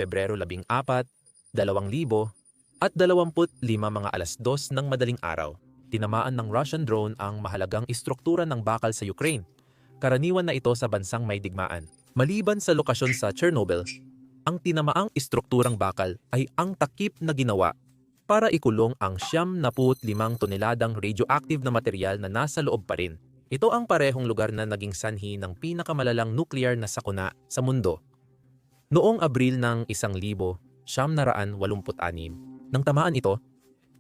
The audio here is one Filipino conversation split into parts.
Pebrero 14, 2000 at 25 mga alas 2 ng madaling araw. Tinamaan ng Russian drone ang mahalagang istruktura ng bakal sa Ukraine. Karaniwan na ito sa bansang may digmaan. Maliban sa lokasyon sa Chernobyl, ang tinamaang istrukturang bakal ay ang takip na ginawa para ikulong ang 75 toneladang radioactive na material na nasa loob pa rin. Ito ang parehong lugar na naging sanhi ng pinakamalalang nuclear na sakuna sa mundo. Noong Abril ng 1986, nang tamaan ito,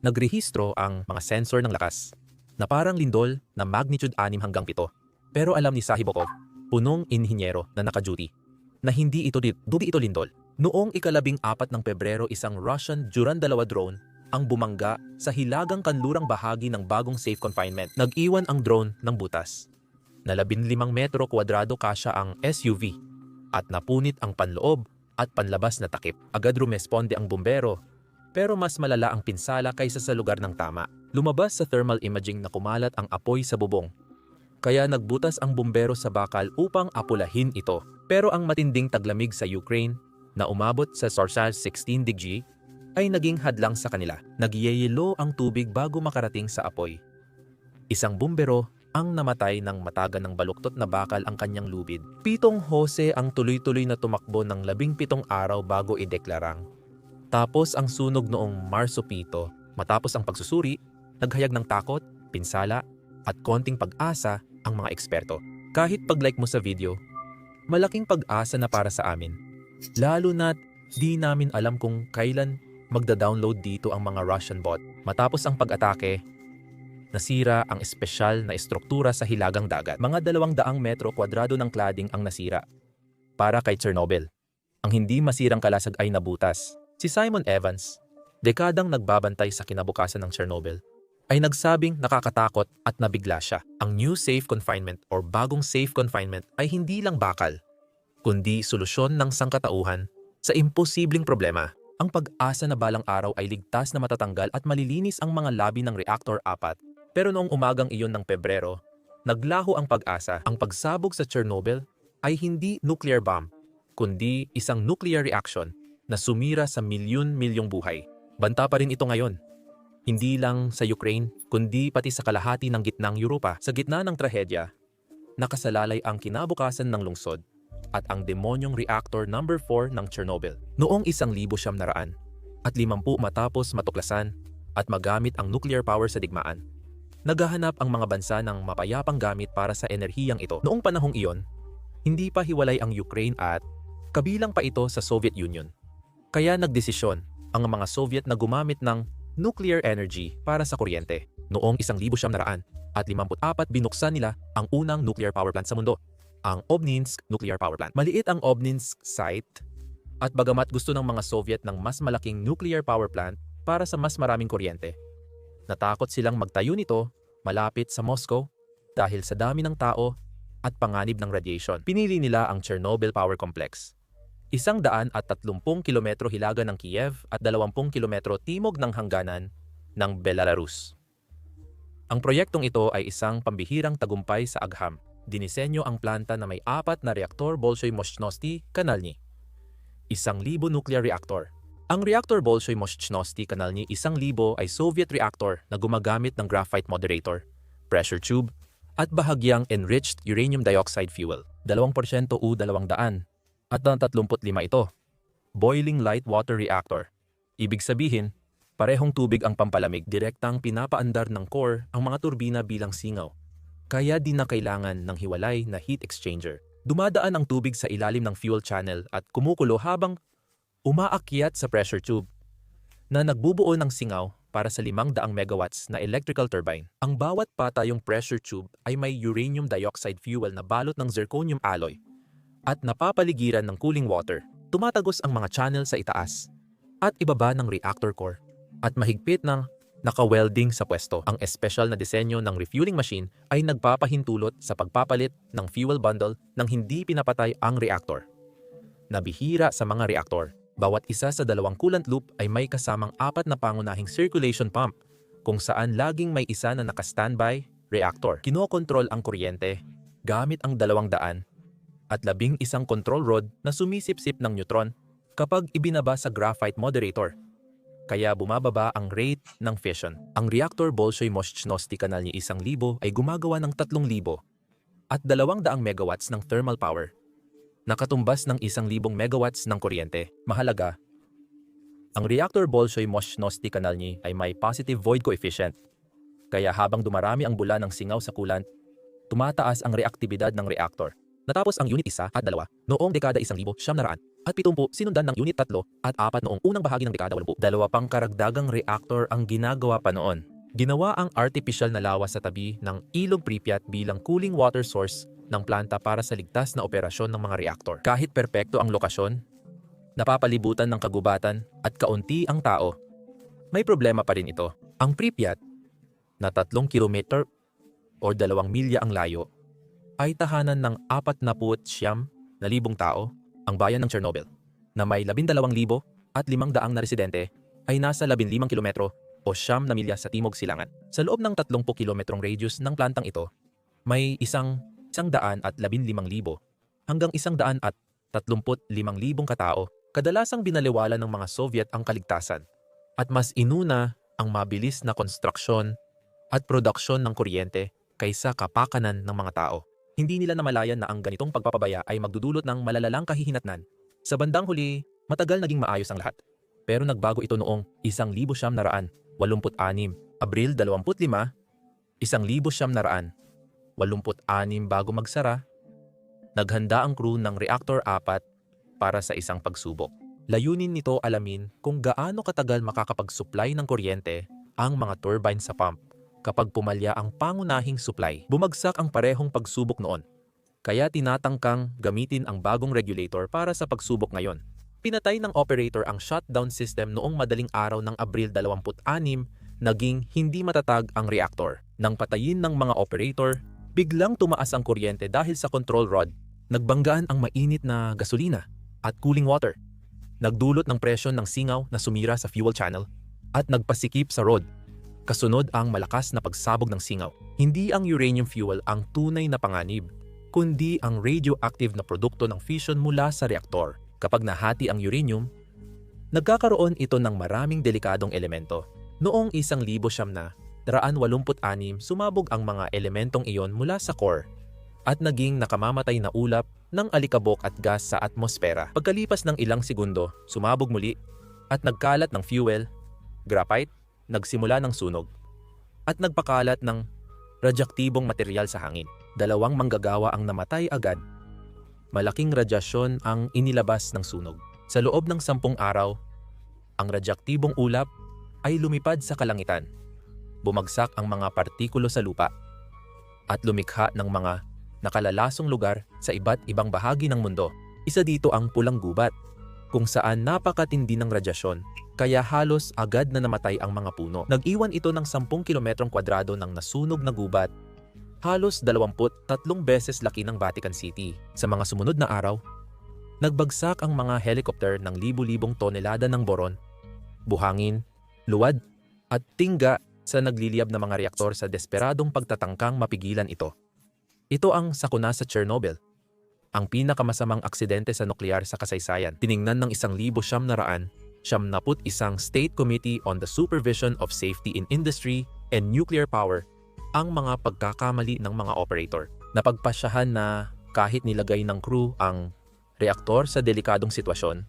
nagrehistro ang mga sensor ng lakas na parang lindol na magnitude 6 hanggang 7. Pero alam ni Sahibokov, punong inhinyero na naka-duty, na hindi ito lindol. Noong ika-14 ng Pebrero, isang Russian Juran-2 drone ang bumangga sa hilagang kanlurang bahagi ng bagong safe confinement. Nag-iwan ang drone ng butas. Na 15 metro kwadrado kasya ang SUV at napunit ang panloob at panlabas na takip. Agad rumesponde ang bumbero, pero mas malala ang pinsala kaysa sa lugar ng tama. Lumabas sa thermal imaging na kumalat ang apoy sa bubong. Kaya nagbutas ang bumbero sa bakal upang apulahin ito. Pero ang matinding taglamig sa Ukraine na umabot sa Celsius 16 degree ay naging hadlang sa kanila. Nagyayelo ang tubig bago makarating sa apoy. Isang bumbero ang namatay ng mataga ng baluktot na bakal ang kanyang lubid. 7 hose ang tuloy-tuloy na tumakbo ng 17 araw bago ideklarang. Tapos ang sunog noong Marso 7, matapos ang pagsusuri, naghayag ng takot, pinsala, at konting pag-asa ang mga eksperto. Kahit pag-like mo sa video, malaking pag-asa na para sa amin. Lalo na't di namin alam kung kailan magda-download dito ang mga Russian bot. Matapos ang pag-atake, nasira ang espesyal na estruktura sa hilagang dagat. Mga 200 metro kwadrado ng cladding ang nasira. Para kay Chernobyl, ang hindi masirang kalasag ay nabutas. Si Simon Evans, dekadang nagbabantay sa kinabukasan ng Chernobyl, ay nagsabing nakakatakot at nabigla siya. Ang new safe confinement or bagong safe confinement ay hindi lang bakal, kundi solusyon ng sangkatauhan sa imposibleng problema. Ang pag-asa na balang araw ay ligtas na matatanggal at malilinis ang mga labi ng Reactor 4. Pero noong umagang iyon ng Pebrero, naglaho ang pag-asa. Ang pagsabog sa Chernobyl ay hindi nuclear bomb, kundi isang nuclear reaction na sumira sa milyon-milyong buhay. Banta pa rin ito ngayon. Hindi lang sa Ukraine, kundi pati sa kalahati ng gitnang Europa. Sa gitna ng trahedya, nakasalalay ang kinabukasan ng lungsod at ang demonyong Reactor number 4 ng Chernobyl. Noong 1950 at 50 matapos matuklasan at magamit ang nuclear power sa digmaan, naghahanap ang mga bansa ng mapayapang gamit para sa enerhiyang ito. Noong panahong iyon, hindi pa hiwalay ang Ukraine at kabilang pa ito sa Soviet Union. Kaya nagdesisyon ang mga Soviet na gumamit ng nuclear energy para sa kuryente. Noong 1954 binuksan nila ang unang nuclear power plant sa mundo, ang Obninsk Nuclear Power Plant. Maliit ang Obninsk site at bagamat gusto ng mga Soviet ng mas malaking nuclear power plant para sa mas maraming kuryente, natakot silang magtayo nito malapit sa Moscow dahil sa dami ng tao at panganib ng radiation. Pinili nila ang Chernobyl Power Complex. 130 kilometro hilaga ng Kiev at 20 kilometro timog ng hangganan ng Belarus. Ang proyektong ito ay isang pambihirang tagumpay sa agham. Dinisenyo ang planta na may 4 na reaktor Bolshoy Moshchnosty Kanalny. 1,000 nuclear reactor. Ang reactor Bolshoy Moshchnosty Kanalny 1,000 ay Soviet reactor na gumagamit ng graphite moderator, pressure tube, at bahagyang enriched uranium dioxide fuel. 2% U-200 at 35 ito. Boiling light water reactor. Ibig sabihin, parehong tubig ang pampalamig. Direktang pinapaandar ng core ang mga turbina bilang singaw. Kaya di na kailangan ng hiwalay na heat exchanger. Dumadaan ang tubig sa ilalim ng fuel channel at kumukulo habang umaakyat sa pressure tube na nagbubuo ng singaw para sa 500 megawatts na electrical turbine. Ang bawat patayong pressure tube ay may uranium dioxide fuel na balot ng zirconium alloy at napapaligiran ng cooling water. Tumatagos ang mga channel sa itaas at ibaba ng reactor core at mahigpit ng naka-welding sa pwesto. Ang espesyal na disenyo ng refueling machine ay nagpapahintulot sa pagpapalit ng fuel bundle nang hindi pinapatay ang reactor. Nabihira sa mga reactor. Bawat isa sa 2 coolant loop ay may kasamang 4 na pangunahing circulation pump kung saan laging may isa na naka-standby reactor. Kinokontrol ang kuryente gamit ang 200 at 11 control rod na sumisipsip ng neutron kapag ibinaba sa graphite moderator. Kaya bumababa ang rate ng fission. Ang reactor Bolshoi-Moshchnosky Kanal ni 1,000 ay gumagawa ng 3,000 at 200 megawatts ng thermal power. Nakatumbas ng 1,000 megawatts ng kuryente. Mahalaga, ang reactor Bolshoi-Moshchnosky Kanal ni ay may positive void coefficient. Kaya habang dumarami ang bula ng singaw sa coolant, tumataas ang reaktibidad ng reactor. Natapos ang Unit 1 at 2 noong dekada 1970 at 70 sinundan ng Unit 3 at 4 noong unang bahagi ng dekada 80. Dalawa pang karagdagang reactor ang ginagawa pa noon. Ginawa ang artificial na lawas sa tabi ng Ilog Pripyat bilang cooling water source ng planta para sa ligtas na operasyon ng mga reactor. Kahit perpekto ang lokasyon, napapalibutan ng kagubatan at kaunti ang tao, may problema pa rin ito. Ang Pripyat, na 3 kilometer o 2 milya ang layo, ay tahanan ng 49,000 tao. Ang bayan ng Chernobyl, na may 12,500 na residente, ay nasa 15 kilometro o 9 milya sa timog silangan. Sa loob ng 30 kilometrong radius ng plantang ito, may 115,000 hanggang 135,000 katao. Kadalasang binaliwala ng mga Soviet ang kaligtasan at mas inuna ang mabilis na konstruksyon at produksyon ng kuryente kaysa kapakanan ng mga tao. Hindi nila namalayan na ang ganitong pagpapabaya ay magdudulot ng malalalang kahihinatnan. Sa bandang huli, matagal naging maayos ang lahat. Pero nagbago ito noong 1986, Abril 25, 1986 bago magsara, naghanda ang crew ng Reactor 4 para sa isang pagsubok. Layunin nito alamin kung gaano katagal makakapag-supply ng kuryente ang mga turbine sa pump kapag pumalya ang pangunahing supply. Bumagsak ang parehong pagsubok noon, kaya tinatangkang gamitin ang bagong regulator para sa pagsubok ngayon. Pinatay ng operator ang shutdown system noong madaling araw ng Abril 26, naging hindi matatag ang reactor. Nang patayin ng mga operator, biglang tumaas ang kuryente dahil sa control rod. Nagbanggaan ang mainit na gasolina at cooling water. Nagdulot ng presyon ng singaw na sumira sa fuel channel at nagpasikip sa rod. Kasunod ang malakas na pagsabog ng singaw. Hindi ang uranium fuel ang tunay na panganib, kundi ang radioactive na produkto ng fission mula sa reaktor. Kapag nahati ang uranium, nagkakaroon ito ng maraming delikadong elemento. Noong 1986, sumabog ang mga elementong iyon mula sa core at naging nakamamatay na ulap ng alikabok at gas sa atmosfera. Pagkalipas ng ilang segundo, sumabog muli at nagkalat ng fuel, graphite, nagsimula ng sunog, at nagpakalat ng radyaktibong material sa hangin. 2 manggagawa ang namatay agad. Malaking radyasyon ang inilabas ng sunog. Sa loob ng 10 araw, ang radyaktibong ulap ay lumipad sa kalangitan. Bumagsak ang mga partikulo sa lupa at lumikha ng mga nakalalasong lugar sa iba't ibang bahagi ng mundo. Isa dito ang Pulang Gubat, kung saan napakatindi ng radyasyon, kaya halos agad na namatay ang mga puno. Nag-iwan ito ng 10 kilometrong kwadrado ng nasunog na gubat, halos 23 beses laki ng Vatican City. Sa mga sumunod na araw, nagbagsak ang mga helicopter ng libu-libong tonelada ng boron, buhangin, luwad, at tingga sa nagliliyab na mga reaktor sa desperadong pagtatangkang mapigilan ito. Ito ang sakuna sa Chernobyl, ang pinakamasamang aksidente sa nuklear sa kasaysayan. Tiningnan ng 1,971 State Committee on the Supervision of Safety in Industry and Nuclear Power ang mga pagkakamali ng mga operator. Napagpasyahan na kahit nilagay ng crew ang reaktor sa delikadong sitwasyon,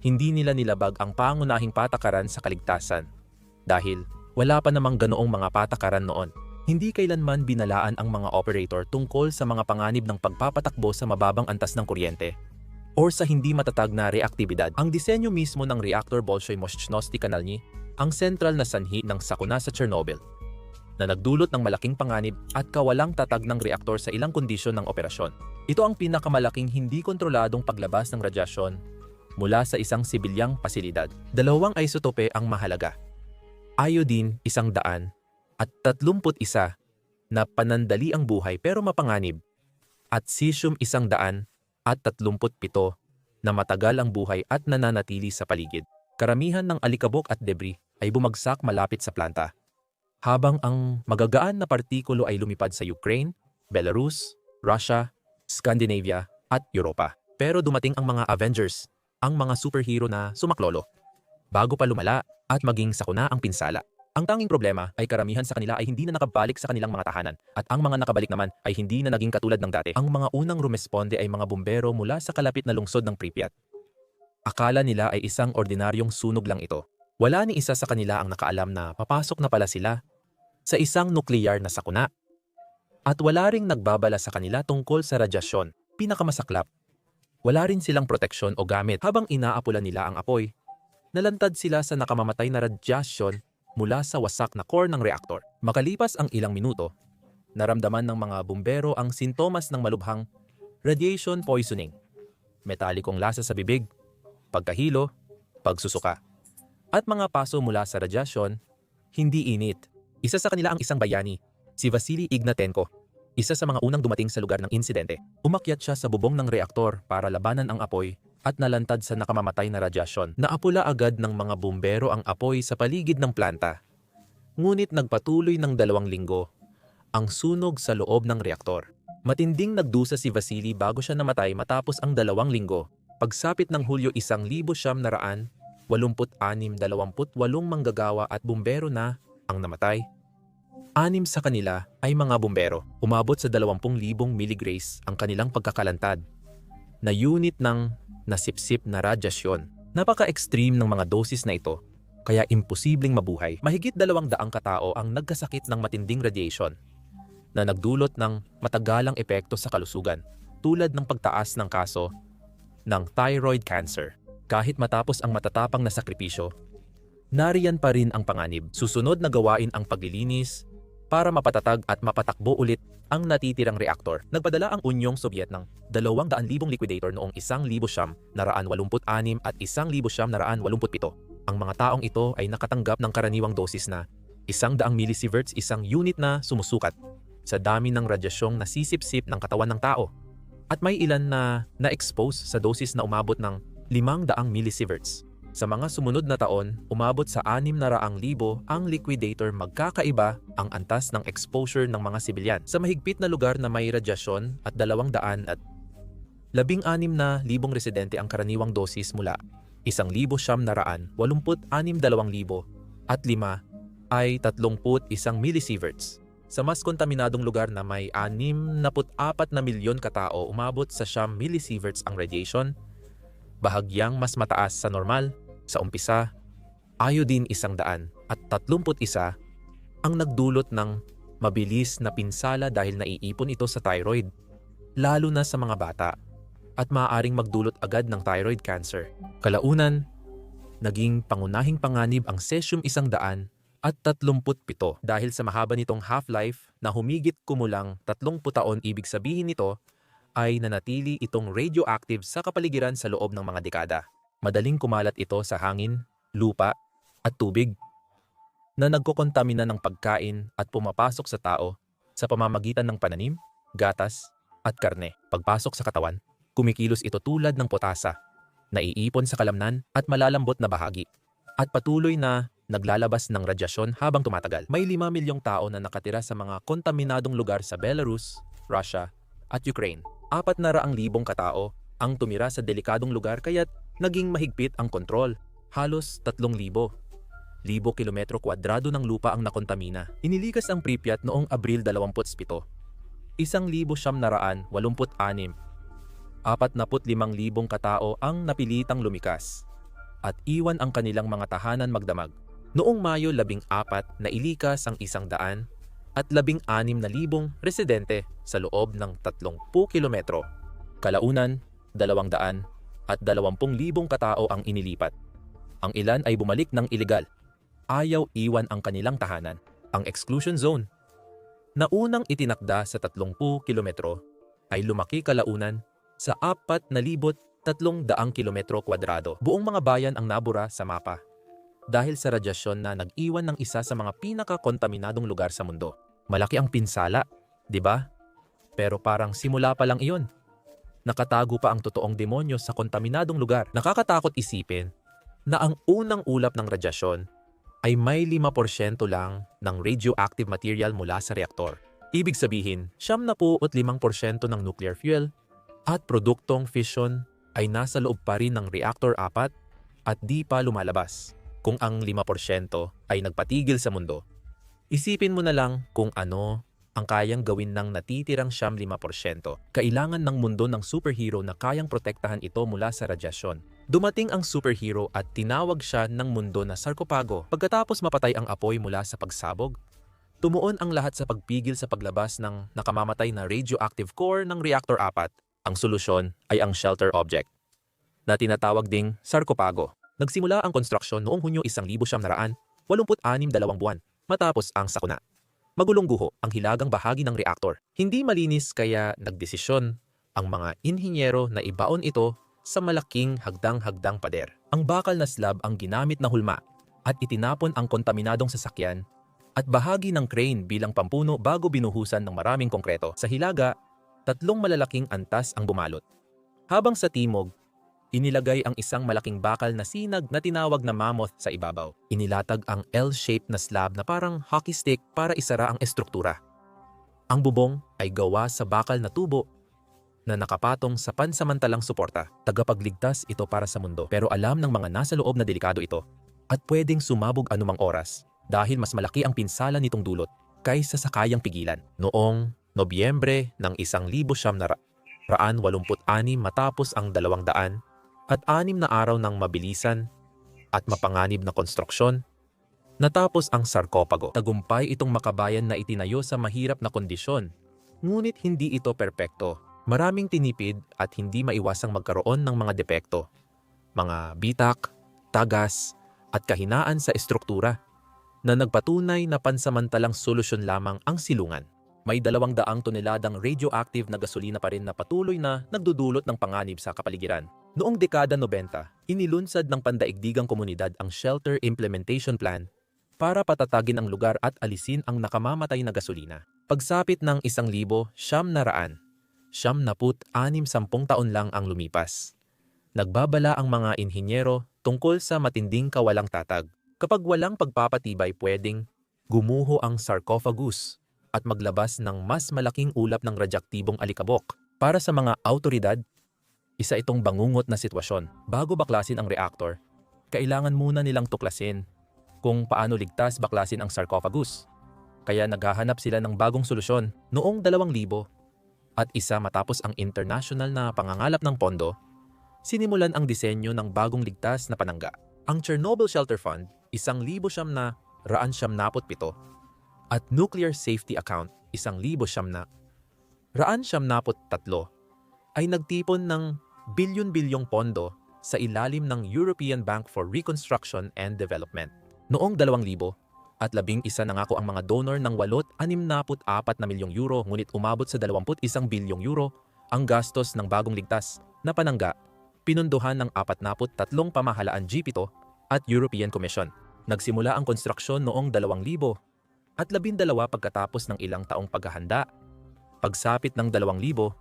hindi nila nilabag ang pangunahing patakaran sa kaligtasan dahil wala pa namang ganoong mga patakaran noon. Hindi kailanman binalaan ang mga operator tungkol sa mga panganib ng pagpapatakbo sa mababang antas ng kuryente or sa hindi matatag na reaktibidad. Ang disenyo mismo ng reactor Bolshoi-Moshchnosky Kanal ni ang sentral na sanhi ng sakuna sa Chernobyl, na nagdulot ng malaking panganib at kawalang tatag ng reaktor sa ilang kondisyon ng operasyon. Ito ang pinakamalaking hindi kontroladong paglabas ng radyasyon mula sa isang sibilyang pasilidad. 2 isotope ang mahalaga: iodine 100 at 31 na panandali ang buhay pero mapanganib, at cesium 100 at 37 na matagal ang buhay at nananatili sa paligid. Karamihan ng alikabok at debris ay bumagsak malapit sa planta, habang ang magagaan na partikulo ay lumipad sa Ukraine, Belarus, Russia, Scandinavia at Europa. Pero dumating ang mga Avengers, ang mga superhero na sumaklolo, bago pa lumala at maging sakuna ang pinsala. Ang tanging problema ay karamihan sa kanila ay hindi na nakabalik sa kanilang mga tahanan at ang mga nakabalik naman ay hindi na naging katulad ng dati. Ang mga unang rumesponde ay mga bumbero mula sa kalapit na lungsod ng Pripyat. Akala nila ay isang ordinaryong sunog lang ito. Wala ni isa sa kanila ang nakaalam na papasok na pala sila sa isang nukleyar na sakuna. At wala ring nagbabala sa kanila tungkol sa radyasyon. Pinakamasaklap, wala rin silang proteksyon o gamit. Habang inaapula nila ang apoy, nalantad sila sa nakamamatay na radyasyon mula sa wasak na core ng reaktor. Makalipas ang ilang minuto, naramdaman ng mga bumbero ang sintomas ng malubhang radiation poisoning. Metalikong lasa sa bibig, pagkahilo, pagsusuka, at mga paso mula sa radyasyon, hindi init. Isa sa kanila ang isang bayani, si Vasily Ignatenko, isa sa mga unang dumating sa lugar ng insidente. Umakyat siya sa bubong ng reaktor para labanan ang apoy at nalantad sa nakamamatay na radyasyon. Naapula agad ng mga bumbero ang apoy sa paligid ng planta. Ngunit nagpatuloy ng 2 linggo ang sunog sa loob ng reaktor. Matinding nagdusa si Vasily bago siya namatay matapos ang 2 linggo. Pagsapit ng Hulyo 1986, 28 manggagawa at bumbero na ang namatay. 6 sa kanila ay mga bumbero. Umabot sa 20,000 milligrays ang kanilang pagkakalantad na unit ng nasipsip na radyasyon. Napaka-extreme ng mga dosis na ito, kaya imposibleng mabuhay. Mahigit 200 katao ang nagkasakit ng matinding radiation na nagdulot ng matagalang epekto sa kalusugan, tulad ng pagtaas ng kaso ng thyroid cancer. Kahit matapos ang matatapang na sakripisyo, nariyan pa rin ang panganib. Susunod na gawain ang paglilinis para mapatatag at mapatakbo ulit ang natitirang reaktor. Nagpadala ang Unyong Sobyet ng 200,000 liquidator noong 1986 at 1987. Ang mga taong ito ay nakatanggap ng karaniwang dosis na 100 millisieverts, isang unit na sumusukat sa dami ng radyasyong nasisipsip ng katawan ng tao. At may ilan na na-expose sa dosis na umabot ng 500 millisieverts. Sa mga sumunod na taon, umabot sa 600,000 ang liquidator. Magkakaiba ang antas ng exposure ng mga sibilyan. Sa mahigpit na lugar na may radyasyon at 216,000 residente ang karaniwang dosis mula 1,986,200 at 5 ay 31 millisieverts. Sa mas kontaminadong lugar na may 64 na milyon katao, umabot sa 9 millisieverts ang radiation, bahagyang mas mataas sa normal. Sa umpisa, iodine 131 ang nagdulot ng mabilis na pinsala dahil naiipon ito sa thyroid, lalo na sa mga bata, at maaaring magdulot agad ng thyroid cancer. Kalaunan, naging pangunahing panganib ang cesium 137 dahil sa mahaba nitong half-life na humigit kumulang 30 taon. Ibig sabihin nito ay nanatili itong radioactive sa kapaligiran sa loob ng mga dekada. Madaling kumalat ito sa hangin, lupa, at tubig na nagkokontamina ng pagkain at pumapasok sa tao sa pamamagitan ng pananim, gatas, at karne. Pagpasok sa katawan, kumikilos ito tulad ng potasa, naiipon sa kalamnan at malalambot na bahagi, at patuloy na naglalabas ng radyasyon habang tumatagal. May 5 milyong tao na nakatira sa mga kontaminadong lugar sa Belarus, Russia, at Ukraine. 400,000 katao ang tumira sa delikadong lugar kaya't naging mahigpit ang kontrol. Halos 3,000 kilometro kwadrado ng lupa ang nakontamina. Inilikas ang Pripyat noong Abril 27. 1,986, 45,000 katao ang napilitang lumikas at iwan ang kanilang mga tahanan magdamag. Noong Mayo 14, nailikas ang 116,000 residente sa loob ng 30 kilometro. Kalaunan, 220,000 katao ang inilipat. Ang ilan ay bumalik ng ilegal. Ayaw iwan ang kanilang tahanan. Ang exclusion zone, na unang itinakda sa 30 kilometro, ay lumaki kalaunan sa 4,300 kilometro kwadrado. Buong mga bayan ang nabura sa mapa dahil sa radyasyon na nag-iwan ng isa sa mga pinakakontaminadong lugar sa mundo. Malaki ang pinsala, di ba? Pero parang simula pa lang iyon. Nakatago pa ang totoong demonyo sa kontaminadong lugar. Nakakatakot isipin na ang unang ulap ng radyasyon ay may 5% lang ng radioactive material mula sa reaktor. Ibig sabihin, 75% ng nuclear fuel at produktong fission ay nasa loob pa rin ng reactor 4 at di pa lumalabas. Kung ang 5% ay nagpatigil sa mundo, isipin mo na lang kung ano ang kayang gawin ng natitirang 5%. Kailangan ng mundo ng superhero na kayang protektahan ito mula sa radyasyon. Dumating ang superhero at tinawag siya ng mundo na sarkopago. Pagkatapos mapatay ang apoy mula sa pagsabog, tumuon ang lahat sa pagpigil sa paglabas ng nakamamatay na radioactive core ng reactor 4. Ang solusyon ay ang shelter object, na tinatawag ding sarkopago. Nagsimula ang konstruksyon noong Hunyo 1986, 2 buwan, matapos ang sakuna. Magulong guho ang hilagang bahagi ng reaktor. Hindi malinis kaya nagdesisyon ang mga inhinyero na ibaon ito sa malaking hagdang-hagdang pader. Ang bakal na slab ang ginamit na hulma at itinapon ang kontaminadong sasakyan at bahagi ng crane bilang pampuno bago binuhusan ng maraming konkreto. Sa hilaga, 3 malalaking antas ang bumalot. Habang sa timog, inilagay ang isang malaking bakal na sinag na tinawag na mammoth sa ibabaw. Inilatag ang L-shaped na slab na parang hockey stick para isara ang estruktura. Ang bubong ay gawa sa bakal na tubo na nakapatong sa pansamantalang suporta. Tagapagligtas ito para sa mundo, pero alam ng mga nasa loob na delikado ito at pwedeng sumabog anumang oras dahil mas malaki ang pinsala nitong dulot kaysa sa kayang pigilan. Noong Nobyembre ng 1986 matapos ang 200 at 6 na araw ng mabilisan at mapanganib na konstruksyon, natapos ang sarkopago. Tagumpay itong makabayan na itinayo sa mahirap na kondisyon. Ngunit hindi ito perpekto. Maraming tinipid at hindi maiwasang magkaroon ng mga depekto, mga bitak, tagas, at kahinaan sa estruktura na nagpatunay na pansamantalang solusyon lamang ang silungan. May 200 toneladang radioactive na gasolina pa rin na patuloy na nagdudulot ng panganib sa kapaligiran. Noong dekada 90, inilunsad ng pandaigdigang komunidad ang Shelter Implementation Plan para patatagin ang lugar at alisin ang nakamamatay na gasolina. Pagsapit ng 1,900, 10 taon lang ang lumipas. Nagbabala ang mga inhinyero tungkol sa matinding kawalang tatag. Kapag walang pagpapatibay, pwedeng gumuho ang sarcophagus at maglabas ng mas malaking ulap ng radyaktibong alikabok. Para sa mga awtoridad, isa itong bangungot na sitwasyon. Bago baklasin ang reaktor, kailangan muna nilang tuklasin kung paano ligtas baklasin ang sarcophagus. Kaya naghahanap sila ng bagong solusyon. Noong 2000 at isa matapos ang international na pangangalap ng pondo, sinimulan ang disenyo ng bagong ligtas na panangga. Ang Chernobyl Shelter Fund, 1,977 at Nuclear Safety Account, 1,973 ay nagtipon ng bilyon-bilyong pondo sa ilalim ng European Bank for Reconstruction and Development. Noong 2000 at 11 nangako ang mga donor ng 64 na milyong euro, ngunit umabot sa 21 bilyong euro ang gastos ng bagong ligtas na panangga, pinunduhan ng 43 pamahalaan G7 at European Commission. Nagsimula ang konstruksyon noong 2000 at 12 pagkatapos ng ilang taong paghahanda. Pagsapit ng 2000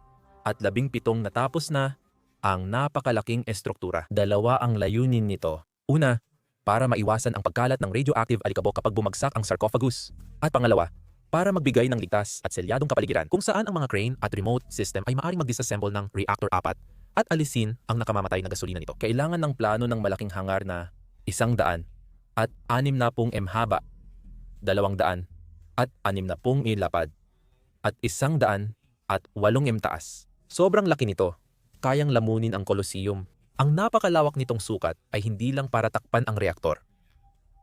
at 17 natapos na ang napakalaking estruktura. 2 ang layunin nito. Una, para maiwasan ang pagkalat ng radioactive alikabok kapag bumagsak ang sarcophagus. At pangalawa, para magbigay ng ligtas at selyadong kapaligiran kung saan ang mga crane at remote system ay maaaring mag-disassemble ng reactor 4 at alisin ang nakamamatay na gasolina nito. Kailangan ng plano ng malaking hangar na 100 at 60 m haba, 200 at 60 m lapad, at 100 at 8 m taas. Sobrang laki nito, kayang lamunin ang Colosseum. Ang napakalawak nitong sukat ay hindi lang para takpan ang reaktor,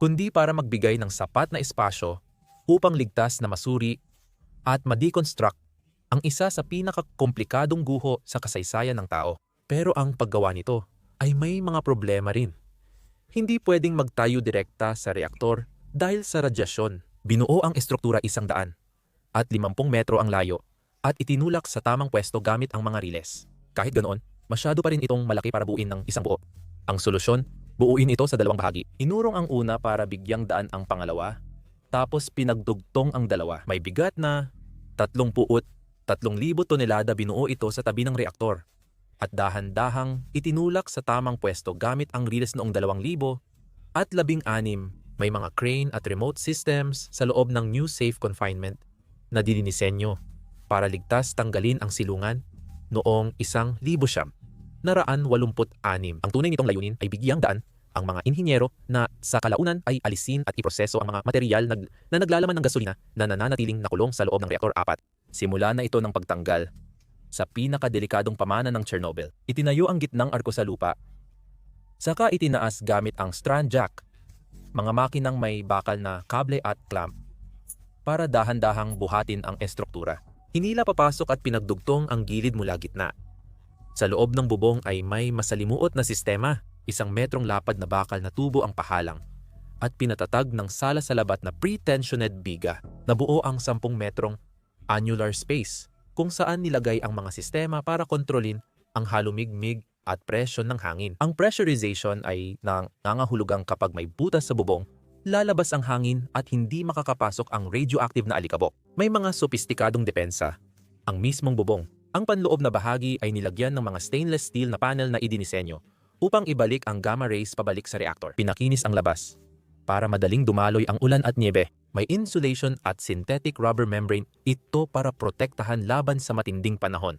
kundi para magbigay ng sapat na espasyo upang ligtas na masuri at ma-deconstruct ang isa sa pinakakomplikadong guho sa kasaysayan ng tao. Pero ang paggawa nito ay may mga problema rin. Hindi pwedeng magtayo direkta sa reaktor dahil sa radyasyon. Binuo ang estruktura 100 at 50 metro ang layo at itinulak sa tamang pwesto gamit ang mga riles. Kahit ganoon, masyado pa rin itong malaki para buuin ng isang buo. Ang solusyon, buuin ito sa 2 bahagi. Inurong ang una para bigyang daan ang pangalawa, tapos pinagdugtong ang dalawa. May bigat na 3,000 tonelada binuo ito sa tabi ng reaktor at dahan-dahang itinulak sa tamang pwesto gamit ang riles noong 2000 at 16. May mga crane at remote systems sa loob ng new safe confinement na dinidisenyo para ligtas tanggalin ang silungan noong 1,000. Ang tunay nitong layunin ay bigyang daan ang mga inhinyero na sa kalaunan ay alisin at iproseso ang mga materyal na naglalaman ng gasolina na nananatiling nakulong sa loob ng reaktor 4. Simula na ito ng pagtanggal sa pinakadelikadong pamana ng Chernobyl. Itinayo ang gitnang arko sa lupa, saka itinaas gamit ang strand jack, mga makinang may bakal na kable at clamp, para dahan-dahang buhatin ang estruktura. Hinila papasok at pinagdugtong ang gilid mula gitna. Sa loob ng bubong ay may masalimuot na sistema, isang metrong lapad na bakal na tubo ang pahalang, at pinatatag ng sala sa labat na pre-tensioned biga. Nabuo ang 10 metrong annular space kung saan nilagay ang mga sistema para kontrolin ang halumigmig at presyon ng hangin. Ang pressurization ay nangangahulugang kapag may butas sa bubong, lalabas ang hangin at hindi makakapasok ang radioactive na alikabok. May mga sopistikadong depensa. Ang mismong bubong, ang panloob na bahagi ay nilagyan ng mga stainless steel na panel na idinisenyo upang ibalik ang gamma rays pabalik sa reactor. Pinakinis ang labas para madaling dumaloy ang ulan at niebe. May insulation at synthetic rubber membrane ito para protektahan laban sa matinding panahon.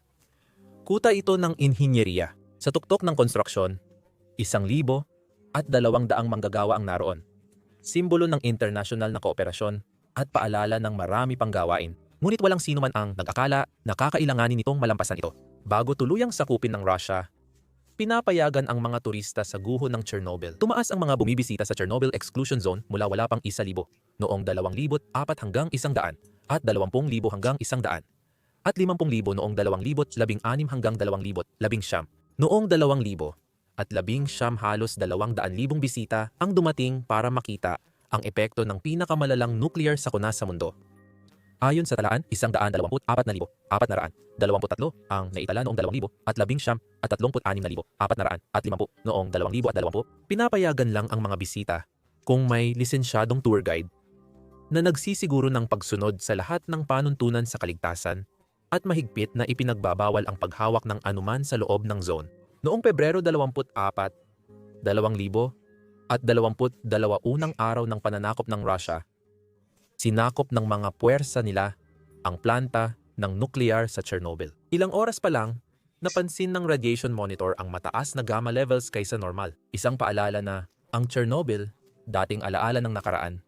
Kuta ito ng inhinyeriya. Sa tuktok ng konstruksyon, 1,000 at 200 manggagawa ang naroon. Simbolo ng internasyonal na kooperasyon at paalala ng marami pang gawain. Ngunit walang sino man ang nag-akala na kakailanganin nitong malampasan ito. Bago tuluyang sakupin ng Russia, pinapayagan ang mga turista sa guho ng Chernobyl. Tumaas ang mga bumibisita sa Chernobyl Exclusion Zone mula wala pang 1,000 noong 2,004 hanggang 100 at 20,000 hanggang 100 at 50,000 noong 2016 hanggang 2019. Noong 2000 at 19 halos 200,000 bisita ang dumating para makita ang epekto ng pinakamalalang nuclear sakuna sa mundo. Ayon sa talaan, 124,423 ang naitala noong 2000 at 19 at 36,450 noong 2020. Pinapayagan lang ang mga bisita kung may lisensyadong tour guide na nagsisiguro ng pagsunod sa lahat ng panuntunan sa kaligtasan at mahigpit na ipinagbabawal ang paghawak ng anuman sa loob ng zone. Noong Pebrero 24, 2000 at 22 unang araw ng pananakop ng Russia, sinakop ng mga puwersa nila ang planta ng nuclear sa Chernobyl. Ilang oras pa lang, napansin ng radiation monitor ang mataas na gamma levels kaysa normal. Isang paalala na ang Chernobyl, dating alaala ng nakaraan,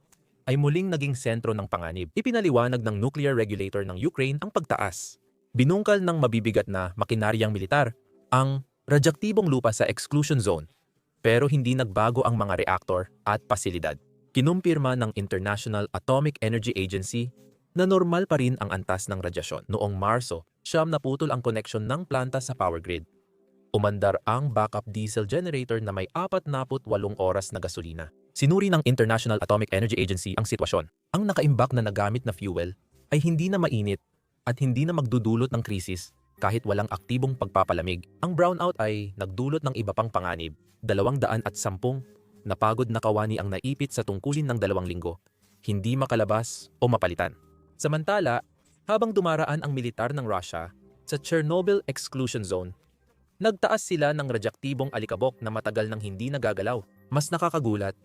ay muling naging sentro ng panganib. Ipinaliwanag ng nuclear regulator ng Ukraine ang pagtaas. Binungkal ng mabibigat na makinaryang militar ang radyaktibong lupa sa exclusion zone, pero hindi nagbago ang mga reaktor at pasilidad. Kinumpirma ng International Atomic Energy Agency na normal pa rin ang antas ng radyasyon. Noong Marso, naputol ang koneksyon ng planta sa power grid. Umandar ang backup diesel generator na may 48 oras na gasolina. Sinuri ng International Atomic Energy Agency ang sitwasyon. Ang nakaimbak na nagamit na fuel ay hindi na mainit at hindi na magdudulot ng krisis kahit walang aktibong pagpapalamig. Ang brownout ay nagdulot ng iba pang panganib. 210 na pagod na kawani ang naipit sa tungkulin ng 2 linggo, hindi makalabas o mapalitan. Samantala, habang dumaraan ang militar ng Russia sa Chernobyl Exclusion Zone, nagtaas sila ng radyaktibong alikabok na matagal nang hindi nagagalaw. Mas nakakagulat,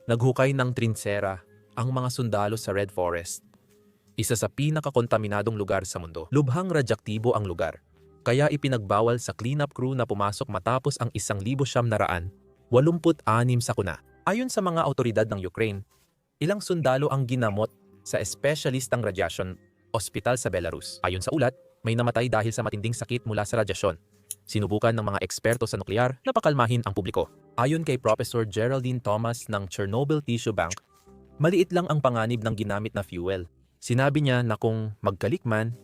naghukay ng trinsera ang mga sundalo sa Red Forest, isa sa pinakakontaminadong lugar sa mundo. Lubhang radyaktibo ang lugar, kaya ipinagbawal sa cleanup crew na pumasok matapos ang 1,986 sakuna. Ayon sa mga autoridad ng Ukraine, ilang sundalo ang ginamot sa espesyalistang radyasyon ospital sa Belarus. Ayon sa ulat, may namatay dahil sa matinding sakit mula sa radyasyon. Sinubukan ng mga eksperto sa nuklear na pakalmahin ang publiko. Ayon kay Professor Geraldine Thomas ng Chernobyl Tissue Bank, maliit lang ang panganib ng ginamit na fuel. Sinabi niya na kung magkalikman,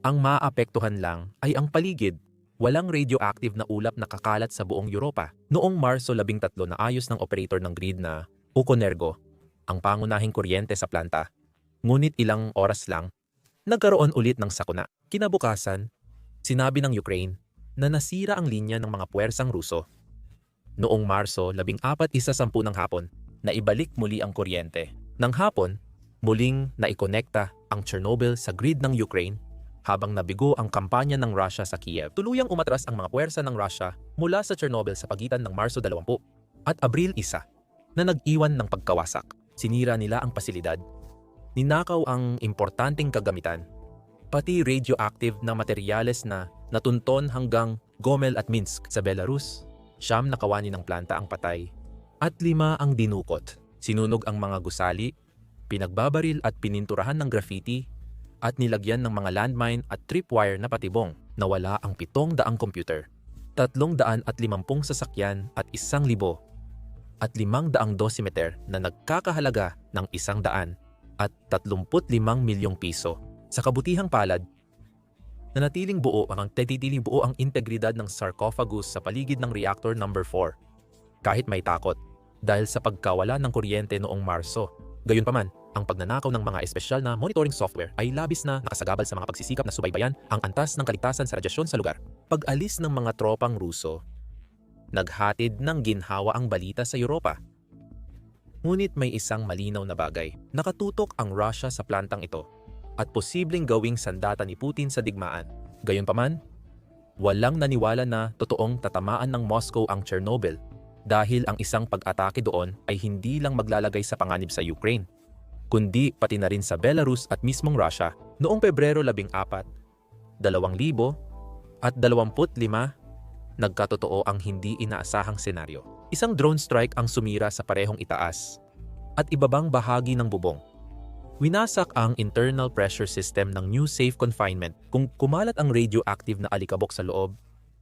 ang maapektuhan lang ay ang paligid. Walang radioactive na ulap na kakalat sa buong Europa. Noong Marso 13 na ayos ng operator ng grid na Ukonergo ang pangunahing kuryente sa planta. Ngunit ilang oras lang, nagkaroon ulit ng sakuna. Kinabukasan, sinabi ng Ukraine na nasira ang linya ng mga puwersang Ruso. Noong Marso 14, 1:10 ng hapon, naibalik muli ang kuryente. Nang hapon, muling naikonekta ang Chernobyl sa grid ng Ukraine habang nabigo ang kampanya ng Russia sa Kiev. Tuluyang umatras ang mga puwersa ng Russia mula sa Chernobyl sa pagitan ng Marso 20 at Abril 1 na nag-iwan ng pagkawasak. Sinira nila ang pasilidad, ninakaw ang importanteng kagamitan, pati radioactive na materyales na natunton hanggang Gomel at Minsk sa Belarus. 9 na kawani ng planta ang patay at 5 ang dinukot. Sinunog ang mga gusali, pinagbabaril at pininturahan ng graffiti at nilagyan ng mga landmine at tripwire na patibong. Nawala ang 700 computer, 350 sasakyan at 1,000 at 500 dosimeter na nagkakahalaga ng 100 at 35 milyong piso. Sa kabutihang palad, nanatiling buo ang integridad ng sarcophagus sa paligid ng reactor number 4 kahit may takot dahil sa pagkawala ng kuryente noong Marso. Gayunpaman, ang pagnanakaw ng mga espesyal na monitoring software ay labis na nakasagabal sa mga pagsisikap na subaybayan ang antas ng kaligtasan sa radyasyon sa lugar. Pag-alis ng mga tropang Ruso, naghatid ng ginhawa ang balita sa Europa. Ngunit may isang malinaw na bagay. Nakatutok ang Russia sa plantang ito at posibleng gawing sandata ni Putin sa digmaan. Gayunpaman, walang naniwala na totoong tatamaan ng Moscow ang Chernobyl dahil ang isang pag-atake doon ay hindi lang maglalagay sa panganib sa Ukraine, kundi pati na rin sa Belarus at mismong Russia. Noong Pebrero 14, 2025, nagkatotoo ang hindi inaasahang senaryo. Isang drone strike ang sumira sa parehong itaas at ibabang bahagi ng bubong. Winasak ang internal pressure system ng new safe confinement. Kung kumalat ang radioactive na alikabok sa loob,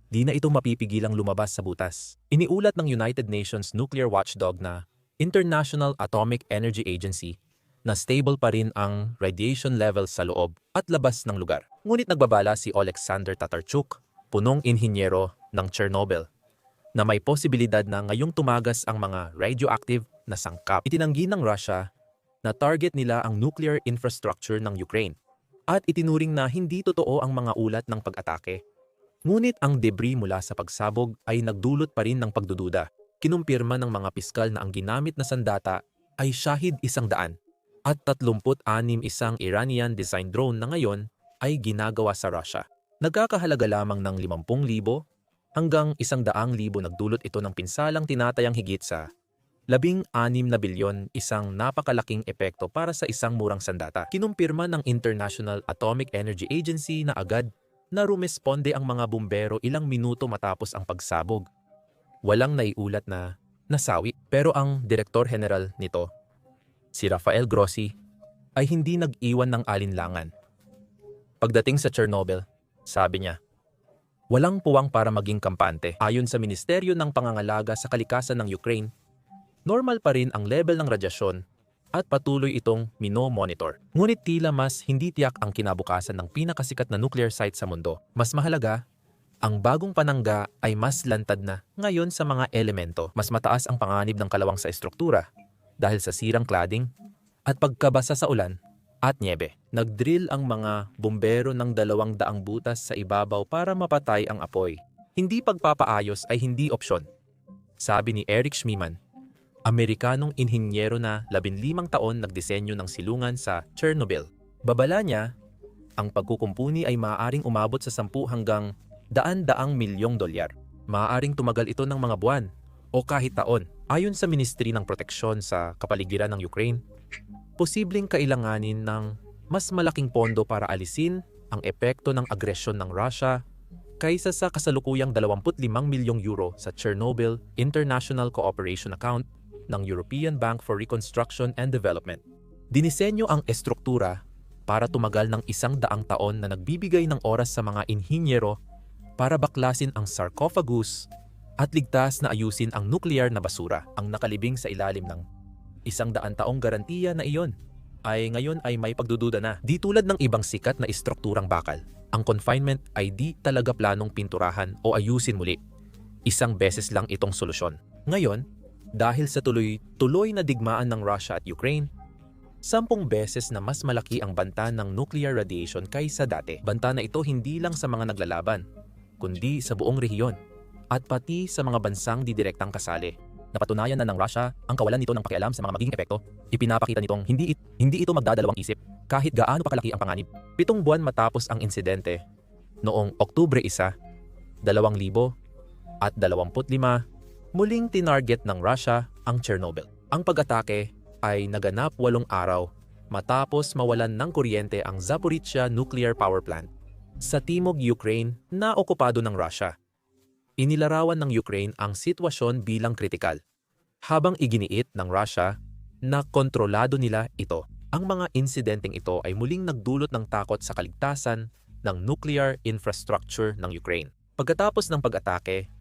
di na ito mapipigilang lumabas sa butas. Iniulat ng United Nations nuclear watchdog na International Atomic Energy Agency na stable pa rin ang radiation levels sa loob at labas ng lugar. Ngunit nagbabala si Alexander Tatarchuk, punong inhinyero ng Chernobyl, na may posibilidad na ngayong tumagas ang mga radioactive na sangkap. Itinanggi ng Russia na target nila ang nuclear infrastructure ng Ukraine at itinuring na hindi totoo ang mga ulat ng pag-atake. Ngunit ang debris mula sa pagsabog ay nagdulot pa rin ng pagdududa. Kinumpirma ng mga piskal na ang ginamit na sandata ay Shahid 100 at 36 isang Iranian-designed drone na ngayon ay ginagawa sa Russia. Nagkakahalaga lamang ng 50,000 hanggang 100,000 nagdulot ito ng pinsalang tinatayang higit sa 16 na bilyon, isang napakalaking epekto para sa isang murang sandata. Kinumpirma ng International Atomic Energy Agency na agad na rumesponde ang mga bumbero ilang minuto matapos ang pagsabog. Walang naiulat na nasawi, pero ang Direktor General nito, si Rafael Grossi, ay hindi nag-iwan ng alinlangan. Pagdating sa Chernobyl, sabi niya, walang puwang para maging kampante. Ayon sa Ministeryo ng Pangangalaga sa Kalikasan ng Ukraine, normal pa rin ang level ng radyasyon at patuloy itong mino-monitor. Ngunit tila mas hindi tiyak ang kinabukasan ng pinakasikat na nuclear site sa mundo. Mas mahalaga, ang bagong panangga ay mas lantad na ngayon sa mga elemento. Mas mataas ang panganib ng kalawang sa estruktura dahil sa sirang cladding at pagkabasa sa ulan at niebe. Nagdrill ang mga bumbero ng 200 butas sa ibabaw para mapatay ang apoy. Hindi pagpapaayos ay hindi opsyon, sabi ni Eric Schmemann, Amerikanong inhinyero na 15 taon nagdisenyo ng silungan sa Chernobyl. Babala niya, ang pagkukumpuni ay maaaring umabot sa 10 hanggang 100 milyong dolyar. Maaaring tumagal ito ng mga buwan o kahit taon. Ayon sa Ministry ng Proteksyon sa Kapaligiran ng Ukraine, posibleng kailanganin ng mas malaking pondo para alisin ang epekto ng agresyon ng Russia kaysa sa kasalukuyang 25 milyong euro sa Chernobyl International Cooperation Account ng European Bank for Reconstruction and Development. Dinisenyo ang estruktura para tumagal ng 100 taon na nagbibigay ng oras sa mga inhinyero para baklasin ang sarcophagus at ligtas na ayusin ang nuclear na basura. Ang nakalibing sa ilalim ng 100 taong garantiya na iyon ay ngayon ay may pagdududa na. Di tulad ng ibang sikat na istrukturang bakal, ang confinement ay di talaga planong pinturahan o ayusin muli. Isang beses lang itong solusyon. Ngayon, dahil sa tuloy-tuloy na digmaan ng Russia at Ukraine, 10 beses na mas malaki ang banta ng nuclear radiation kaysa dati. Banta na ito hindi lang sa mga naglalaban, kundi sa buong rehiyon at pati sa mga bansang didirektang kasali. Napatunayan na ng Russia ang kawalan nito ng pakialam sa mga magiging epekto. Ipinapakita nitong hindi ito magdadalawang isip kahit gaano pa kalaki ang panganib. 7 buwan matapos ang insidente, noong Oktubre 1, 2025, muling tinarget ng Russia ang Chernobyl. Ang pag-atake ay naganap 8 araw matapos mawalan ng kuryente ang Zaporizhzhia Nuclear Power Plant sa timog Ukraine na okupado ng Russia. Inilarawan ng Ukraine ang sitwasyon bilang kritikal, habang iginiit ng Russia na kontrolado nila ito. Ang mga insidenteng ito ay muling nagdulot ng takot sa kaligtasan ng nuclear infrastructure ng Ukraine. Pagkatapos ng pag-atake,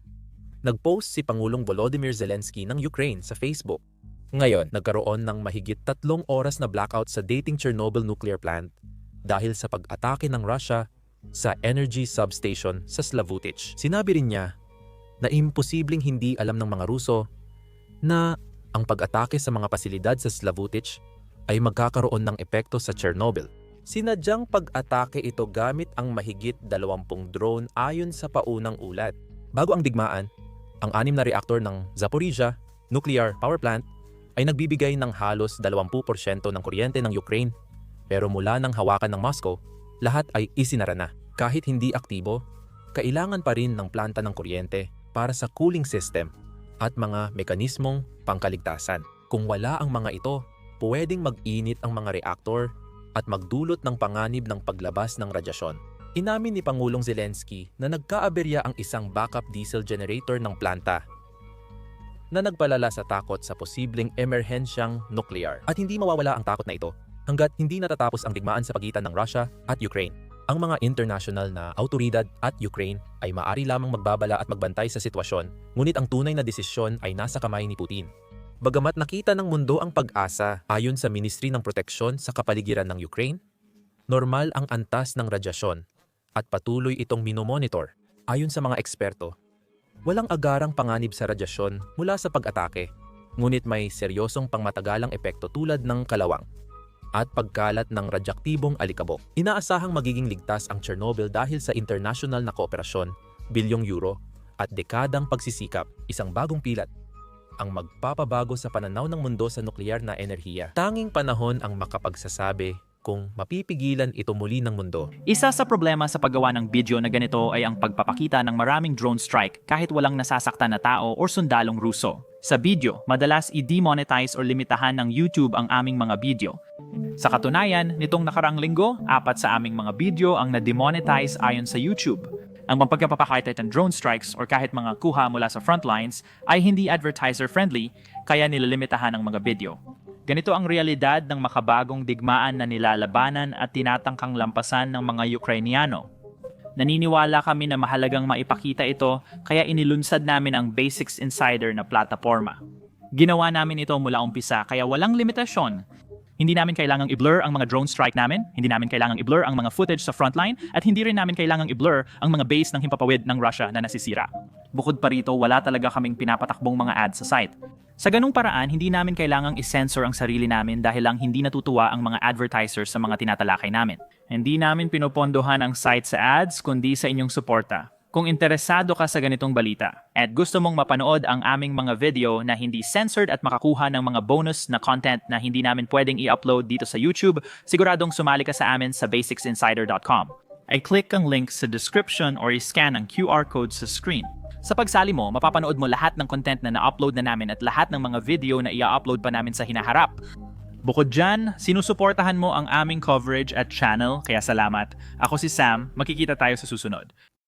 nag-post si Pangulong Volodymyr Zelensky ng Ukraine sa Facebook. Ngayon, nagkaroon ng mahigit 3 oras na blackout sa dating Chernobyl nuclear plant dahil sa pag-atake ng Russia sa energy substation sa Slavutich. Sinabi rin niya na imposibleng hindi alam ng mga Ruso na ang pag-atake sa mga pasilidad sa Slavutich ay magkakaroon ng epekto sa Chernobyl. Sinadyang pag-atake ito gamit ang mahigit 20 drone ayon sa paunang ulat. Bago ang digmaan, ang 6 na reaktor ng Zaporizhia Nuclear Power Plant ay nagbibigay ng halos 20% ng kuryente ng Ukraine. Pero mula ng hawakan ng Moscow, lahat ay isinara na. Kahit hindi aktibo, kailangan pa rin ng planta ng kuryente para sa cooling system at mga mekanismong pangkaligtasan. Kung wala ang mga ito, pwedeng mag-init ang mga reaktor at magdulot ng panganib ng paglabas ng radyasyon. Inamin ni Pangulong Zelensky na nagkaaberya ang isang backup diesel generator ng planta na nagpalala sa takot sa posibleng emerhensyang nuklear. At hindi mawawala ang takot na ito hanggat hindi natatapos ang digmaan sa pagitan ng Russia at Ukraine. Ang mga international na awtoridad at Ukraine ay maaari lamang magbabala at magbantay sa sitwasyon, ngunit ang tunay na desisyon ay nasa kamay ni Putin. Bagamat nakita ng mundo ang pag-asa ayon sa Ministry ng Proteksyon sa Kapaligiran ng Ukraine, normal ang antas ng radyasyon at patuloy itong minomonitor. Ayon sa mga eksperto, walang agarang panganib sa radyasyon mula sa pag-atake, ngunit may seryosong pangmatagalang epekto tulad ng kalawang at pagkalat ng radyaktibong alikabok. Inaasahang magiging ligtas ang Chernobyl dahil sa international na kooperasyon, bilyong euro at dekadang pagsisikap, isang bagong pilat ang magpapabago sa pananaw ng mundo sa nuklear na enerhiya. Tanging panahon ang makapagsasabi kung mapipigilan ito muli ng mundo. Isa sa problema sa paggawa ng video na ganito ay ang pagpapakita ng maraming drone strike kahit walang nasasaktan na tao o sundalong Ruso. Sa video, madalas i-demonetize o limitahan ng YouTube ang aming mga video. Sa katunayan, nitong nakaraang linggo, 4 sa aming mga video ang na-demonetize ayon sa YouTube. Ang pagpapakita ng drone strikes o kahit mga kuha mula sa frontlines ay hindi advertiser-friendly kaya nililimitahan ang mga video. Ganito ang realidad ng makabagong digmaan na nilalabanan at tinatangkang lampasan ng mga Ukrainiano. Naniniwala kami na mahalagang maipakita ito kaya inilunsad namin ang Basics Insider na plataforma. Ginawa namin ito mula umpisa kaya walang limitasyon. Hindi namin kailangang i-blur ang mga drone strike namin, hindi namin kailangang i-blur ang mga footage sa frontline, at hindi rin namin kailangang i-blur ang mga base ng himpapawid ng Russia na nasisira. Bukod pa rito, wala talaga kaming pinapatakbong mga ads sa site. Sa ganung paraan, hindi namin kailangang i-censor ang sarili namin dahil lang hindi natutuwa ang mga advertisers sa mga tinatalakay namin. Hindi namin pinopondohan ang site sa ads kundi sa inyong suporta. Kung interesado ka sa ganitong balita at gusto mong mapanood ang aming mga video na hindi censored at makakuha ng mga bonus na content na hindi namin pwedeng i-upload dito sa YouTube, siguradong sumali ka sa amin sa basicsinsider.com. Ay click ang link sa description or i-scan ang QR code sa screen. Sa pagsali mo, mapapanood mo lahat ng content na na-upload na namin at lahat ng mga video na i-upload pa namin sa hinaharap. Bukod dyan, sinusuportahan mo ang aming coverage at channel, kaya salamat. Ako si Sam, makikita tayo sa susunod.